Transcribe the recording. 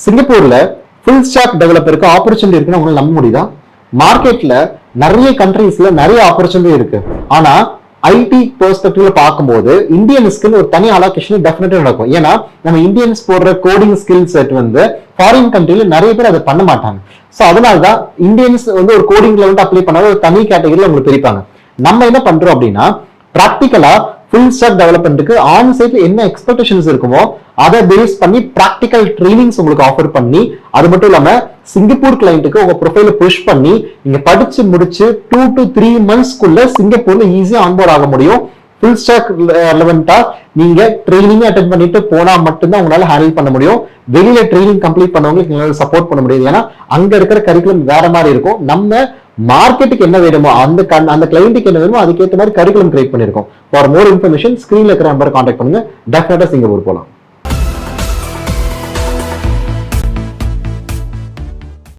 சிங்கப்பூர்ல full stock டெவலப்பருக்கு opportunity இருக்குன்னு உங்களால நம்ப முடியுதா? மார்க்கெட்ல நிறைய கண்ட்ரீஸ்ல நிறைய ஆப்பர்ச்சுனிட்டி இருக்கு. ஆனா ஐடி பெர்ஸ்பெக்டிவ்ல பார்க்கும்போது இந்தியன்ஸ்க்கு ஒரு தனி அலோகேஷன் டெஃபினட்டா நடக்கும். ஏன்னா நம்ம இந்தியன்ஸ் போடுற கோடிங் ஸ்கில் செட் ஃபாரின் கண்ட்ரில நிறைய பேர் அதை பண்ண மாட்டாங்க. ஸோ அதனாலதான் இந்தியன்ஸ் ஒரு கோடிங்ல அப்ளை பண்ணாத ஒரு தனி கேட்டகரியில உங்களுக்கு பிரிப்பாங்க. நம்ம என்ன பண்றோம் அப்படின்னா பிராக்டிகலா ஃபுல் ஸ்டாக் டெவலப்மெண்ட்டுக்கு ஆன் சைட்ல என்ன எக்ஸ்பெக்டேஷன்ஸ் இருக்குமோ அதை பேஸ் பண்ணி பிராக்டிகல் ட்ரைனிங்ஸ் உங்களுக்கு ஆஃபர் பண்ணி, அது மட்டும் இல்லாம சிங்கப்பூர் கிளைண்ட்டுக்கு உங்க ப்ரொஃபைல புஷ் பண்ணி நீங்க படிச்சு முடிச்சு 2 to 3 monthsக்குள்ள சிங்கப்பூர்ல ஈஸியா ஆன்போர்ட் ஆக முடியும். ஃபுல் ஸ்டாக் ரெலவெண்டா நீங்க ட்ரைனிங் அட்டென்ட் பண்ணிட்டு போனா மட்டும்தான் உங்களால ஹேண்டில் பண்ண முடியும். வெளியில ட்ரைனிங் கம்ப்ளீட் பண்ணவங்களுக்கு எங்களால சப்போர்ட் பண்ண முடியாது. ஏன்னா அங்க இருக்கிற கரிக்குலம் வேற மாதிரி இருக்கும். நம்ம மார்க்கெட்டுக்கு என்ன வேணுமோ அந்த கிளைண்ட்டுக்கு என்ன வேணுமோ அதுக்கேற்ற மாதிரி கரிக்குலம் கிரியேட் பண்ணிருக்கோம். ஃபார் மோர் இன்ஃபர்மேஷன் ஸ்கிரீன்ல இருக்கிற நம்பர் கான்டாக்ட் பண்ணுங்க. டெஃபினட்டா சிங்கப்பூர் போலாம்.